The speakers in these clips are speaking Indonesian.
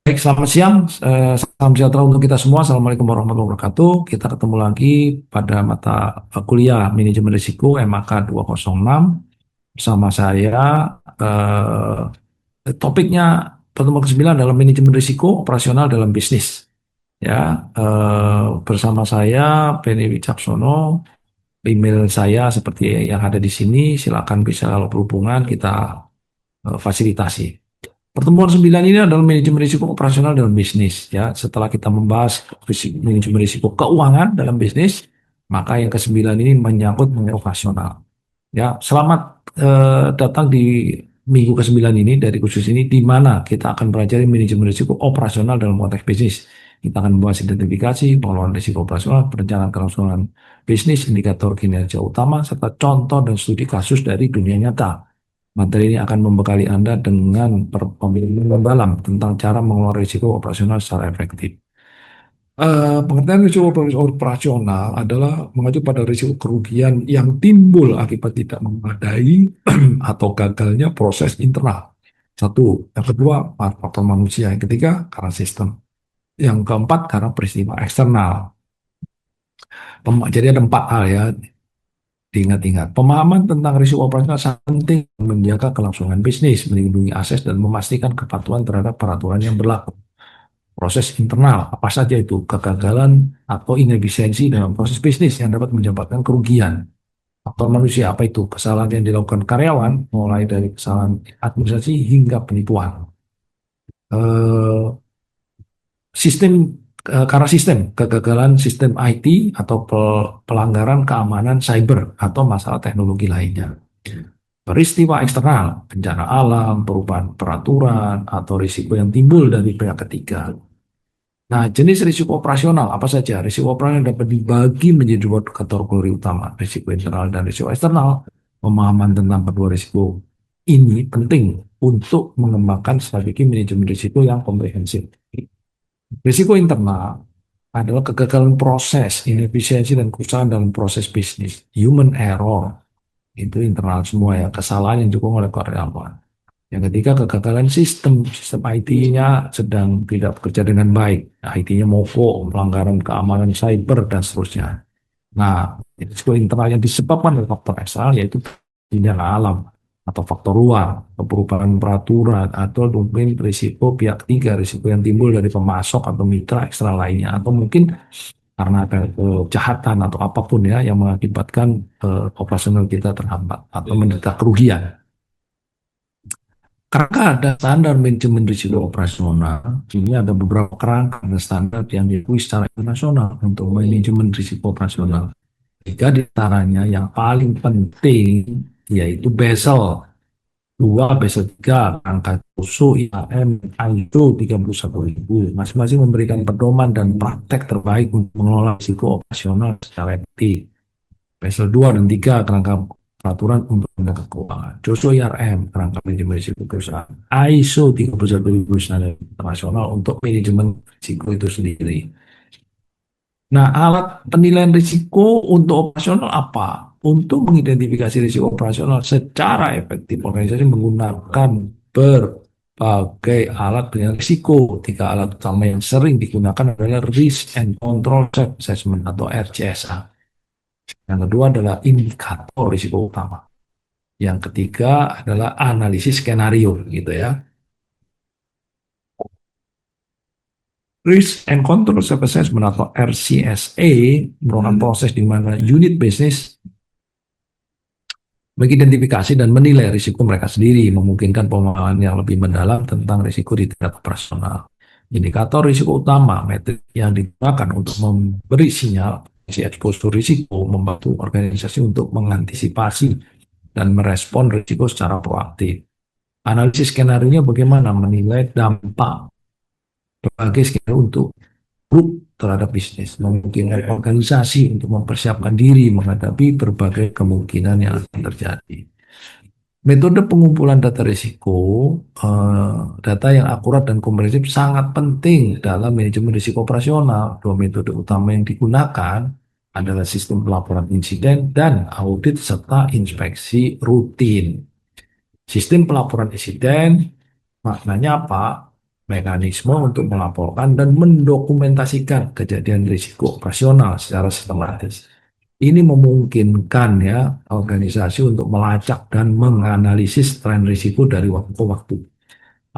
Baik, selamat siang. Salam sejahtera untuk kita semua. Assalamualaikum warahmatullahi wabarakatuh. Kita ketemu lagi pada mata kuliah Manajemen Risiko MAK 206 bersama saya. Topiknya pertemuan ke-9 adalah manajemen risiko operasional dalam bisnis. Ya, bersama saya Benny Wicaksono. Email saya seperti yang ada di sini. Silakan bisa kalau berhubungan kita fasilitasi. Pertemuan 9 ini adalah manajemen risiko operasional dalam bisnis. Ya, setelah kita membahas manajemen risiko keuangan dalam bisnis, maka yang ke-9 ini menyangkut mengenai operasional. Ya, selamat datang di minggu ke-9 ini dari khusus ini di mana kita akan belajar manajemen risiko operasional dalam konteks bisnis. Kita akan membahas identifikasi, pengelolaan risiko operasional, perencanaan kelangsungan bisnis, indikator kinerja utama, serta contoh dan studi kasus dari dunia nyata. Materi ini akan membekali Anda dengan pemahaman mendalam tentang cara mengelola risiko operasional secara efektif. Pengertian risiko operasional adalah mengacu pada risiko kerugian yang timbul akibat tidak memadai atau gagalnya proses internal. Satu. Yang kedua, faktor manusia. Yang ketiga, karena sistem. Yang keempat, karena peristiwa eksternal. Jadi ada 4 hal ya. Diingat-ingat, pemahaman tentang risiko operasional sangat penting menjaga kelangsungan bisnis, melindungi aset, dan memastikan kepatuhan terhadap peraturan yang berlaku. Proses internal, apa saja itu? Kegagalan atau inefisiensi dalam proses bisnis yang dapat menyebabkan kerugian. Faktor manusia, apa itu? Kesalahan yang dilakukan karyawan, mulai dari kesalahan administrasi hingga penipuan. Eh, sistem karena sistem kegagalan sistem IT atau pelanggaran keamanan cyber atau masalah teknologi lainnya. Peristiwa eksternal, bencana alam, perubahan peraturan, atau risiko yang timbul dari pihak ketiga. Nah, jenis risiko operasional apa saja? Risiko operasional dapat dibagi menjadi dua kategori utama, risiko internal dan risiko eksternal. Pemahaman tentang kedua risiko ini penting untuk mengembangkan strategi manajemen risiko yang komprehensif. Risiko internal adalah kegagalan proses, inefisiensi, dan kerusakan dalam proses bisnis. Human error, itu internal semua ya, kesalahan yang didukung oleh karyawan. Yang ketiga, kegagalan sistem IT-nya sedang tidak bekerja dengan baik. IT-nya mogok, pelanggaran keamanan cyber, dan seterusnya. Nah, risiko internal yang disebabkan oleh faktor eksternal yaitu bencana alam atau faktor luar, perubahan peraturan, atau mungkin risiko pihak ketiga, risiko yang timbul dari pemasok atau mitra eksternal lainnya, atau mungkin karena ada kejahatan atau apapun ya yang mengakibatkan operasional kita terhambat atau menderita kerugian. Kerangka ada standar manajemen risiko operasional. Ini ada beberapa kerangka dan standar yang diakui secara internasional untuk manajemen risiko operasional. Tiga di antaranya yang paling penting yaitu Basel 2, Basel 3, angka USU, IAM, ISO 31000. Masing-masing memberikan pedoman dan praktek terbaik untuk mengelola risiko operasional secara efektif. Basel 2 dan 3, kerangka peraturan untuk lembaga keuangan. JOSO IRM, kerangka manajemen risiko perusahaan. ISO 31000, standar internasional untuk manajemen risiko itu sendiri. Nah, alat penilaian risiko untuk operasional apa? Untuk mengidentifikasi risiko operasional secara efektif, organisasi menggunakan berbagai alat penilaian risiko. Tiga alat utama yang sering digunakan adalah Risk and Control Assessment atau RCSA. Yang kedua adalah indikator risiko utama. Yang ketiga adalah analisis skenario, gitu ya. Risk and Control Assessment atau RCSA merupakan proses di mana unit bisnis mengidentifikasi dan menilai risiko mereka sendiri, memungkinkan pemahaman yang lebih mendalam tentang risiko di tingkat operasional. Indikator risiko utama, metrik yang digunakan untuk memberi sinyal eksposur risiko, membantu organisasi untuk mengantisipasi dan merespon risiko secara proaktif. Analisis skenario bagaimana menilai dampak berbagai skenario untuk grup terhadap bisnis, memungkinkan organisasi untuk mempersiapkan diri menghadapi berbagai kemungkinan yang akan terjadi. Metode pengumpulan data risiko, data yang akurat dan komprehensif sangat penting dalam manajemen risiko operasional. Dua metode utama yang digunakan adalah sistem pelaporan insiden dan audit serta inspeksi rutin. Sistem pelaporan insiden maknanya apa? mekanisme untuk melaporkan dan mendokumentasikan kejadian risiko operasional secara sistematis. Ini memungkinkan ya organisasi untuk melacak dan menganalisis tren risiko dari waktu ke waktu.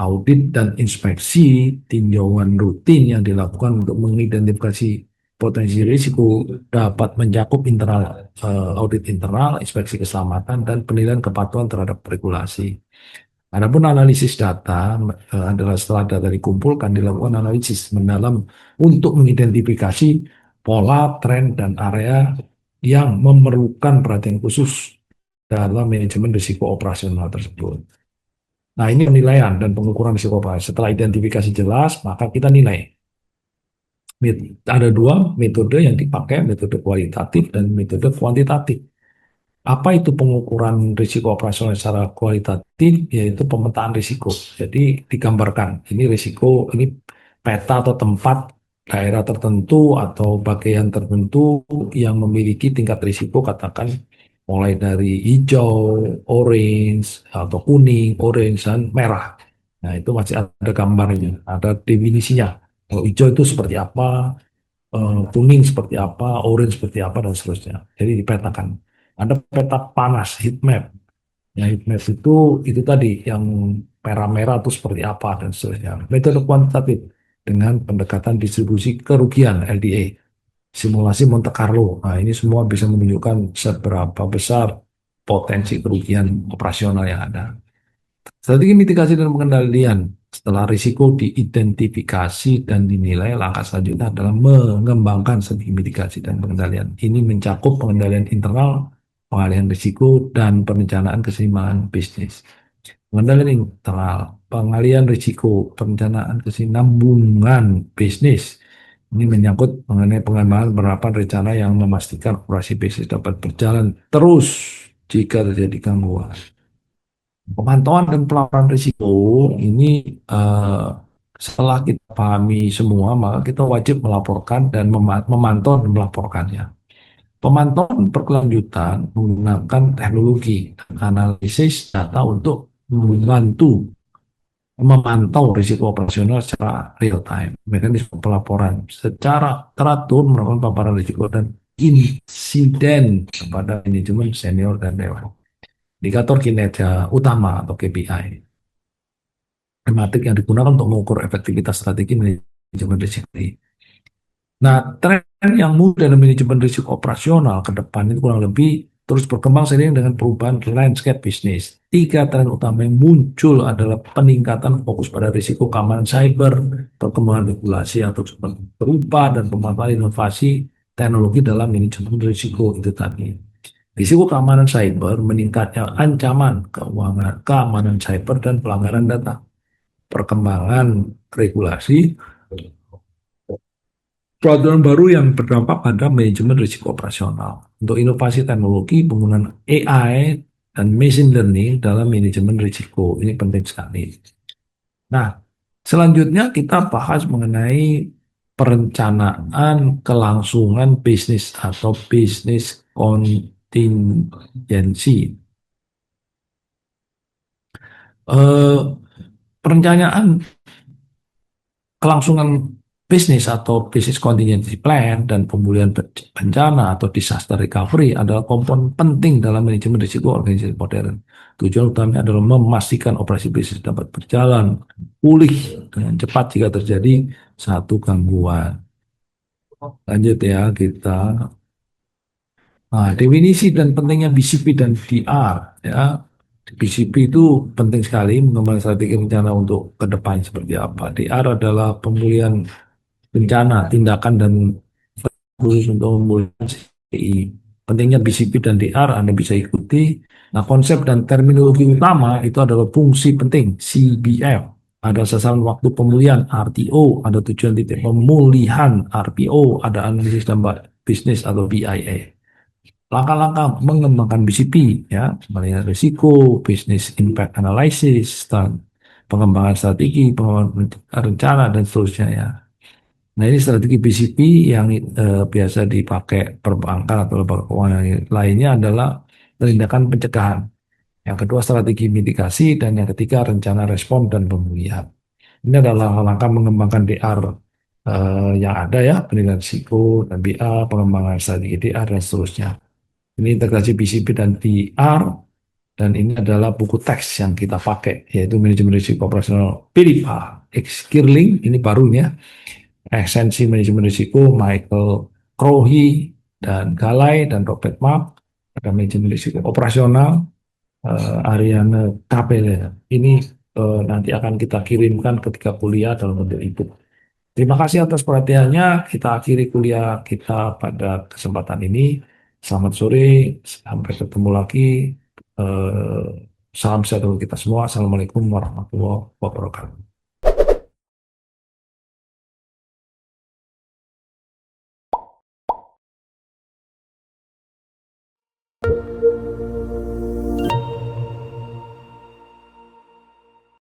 Audit dan inspeksi tinjauan rutin yang dilakukan untuk mengidentifikasi potensi risiko dapat mencakup internal audit internal, inspeksi keselamatan, dan penilaian kepatuhan terhadap regulasi. Adapun analisis data adalah setelah data dikumpulkan dilakukan analisis mendalam untuk mengidentifikasi pola, tren, dan area yang memerlukan perhatian khusus dalam manajemen risiko operasional tersebut. Nah, ini penilaian dan pengukuran risiko operasi. Setelah identifikasi jelas, maka kita nilai. Ada dua metode yang dipakai, metode kualitatif dan metode kuantitatif. Apa itu pengukuran risiko operasional secara kualitatif? Yaitu pemetaan risiko. Jadi digambarkan, ini risiko, ini peta atau tempat daerah tertentu atau bagian tertentu yang memiliki tingkat risiko, katakan mulai dari hijau, orange, atau kuning, orange, dan merah. Nah, itu masih ada gambarnya, ada definisinya. Kalau hijau itu seperti apa, kuning seperti apa, orange seperti apa, dan seterusnya. Jadi dipetakan. Ada peta panas, heat map. Ya, heat map itu tadi yang merah-merah itu seperti apa dan seterusnya. Metode kuantitatif dengan pendekatan distribusi kerugian LDA, simulasi Monte Carlo. Nah, ini semua bisa menunjukkan seberapa besar potensi kerugian operasional yang ada. Strategi mitigasi dan pengendalian. Setelah risiko diidentifikasi dan dinilai, langkah selanjutnya adalah mengembangkan strategi mitigasi dan pengendalian. Ini mencakup pengendalian internal, pengalihan risiko, dan perencanaan keseimbangan bisnis. Pengendalian internal, pengalihan risiko, perencanaan kesinambungan bisnis. Ini menyangkut mengenai pengembangan penerapan rencana yang memastikan operasi bisnis dapat berjalan terus jika terjadi gangguan. Pemantauan dan pelaporan risiko ini eh, setelah kita pahami semua, maka kita wajib melaporkan dan memantau dan melaporkannya. Pemantauan berkelanjutan menggunakan teknologi analisis data untuk membantu memantau risiko operasional secara real time. Mekanisme pelaporan secara teratur melakukan paparan risiko dan insiden kepada manajemen senior dan dewan. Indikator kinerja utama atau KPI. Tematik yang digunakan untuk mengukur efektivitas strategi manajemen risiko. Nah, tren yang muncul dalam manajemen risiko operasional ke depan itu kurang lebih terus berkembang seiring dengan perubahan landscape bisnis. Tiga tren utama yang muncul adalah peningkatan fokus pada risiko keamanan cyber, perkembangan regulasi atau berupa, dan pemanfaatan inovasi teknologi dalam manajemen risiko itu tadi. Risiko keamanan cyber, meningkatnya ancaman keuangan, keamanan cyber, dan pelanggaran data. Perkembangan regulasi, peraturan baru yang berdampak pada manajemen risiko operasional. Untuk inovasi teknologi, penggunaan AI dan machine learning dalam manajemen risiko. Ini penting sekali. Nah, selanjutnya kita bahas mengenai perencanaan kelangsungan bisnis atau bisnis kontingensi. Eh, Perencanaan kelangsungan bisnis atau bisnis contingency plan dan pemulihan bencana atau disaster recovery adalah komponen penting dalam manajemen risiko organisasi modern. Tujuan utamanya adalah memastikan operasi bisnis dapat berjalan pulih dengan cepat jika terjadi satu gangguan. Lanjut ya kita. Nah, definisi dan pentingnya BCP dan DR ya. BCP itu penting sekali mengembangkan strategi rencana untuk ke depan seperti apa. DR adalah pemulihan bencana, tindakan dan khusus untuk memulihkan CPI. Pentingnya BCP dan DR Anda bisa ikuti. Nah, konsep dan terminologi utama itu adalah fungsi penting CBF. Ada sasaran waktu pemulihan RTO, ada tujuan titik pemulihan RPO, ada analisis dampak bisnis atau BIA. Langkah-langkah mengembangkan BCP ya, melihat risiko, business impact analysis, dan pengembangan strategi, pengembangan rencana dan seterusnya ya. Nah, ini strategi BCP yang biasa dipakai perbankan atau lembaga keuangan lainnya adalah tindakan pencegahan. Yang kedua strategi mitigasi dan yang ketiga rencana respon dan pemulihan. Ini adalah langkah mengembangkan DR yang ada ya, penilaian risiko dan BA, pengembangan strategi DR dan seterusnya. Ini integrasi BCP dan DR, dan ini adalah buku teks yang kita pakai, yaitu manajemen risiko operasional Philippa X. Kirling, ini barunya, esensi manajemen risiko Michael Crowley dan Galai dan Robert Mark, ada manajemen risiko operasional Ariane Kapele. Ini nanti akan kita kirimkan ketika kuliah dalam bentuk e. Terima kasih atas perhatiannya. Kita akhiri kuliah kita pada kesempatan ini. Selamat sore, sampai ketemu lagi. Eh, Salam sehat untuk kita semua. Assalamualaikum warahmatullahi wabarakatuh.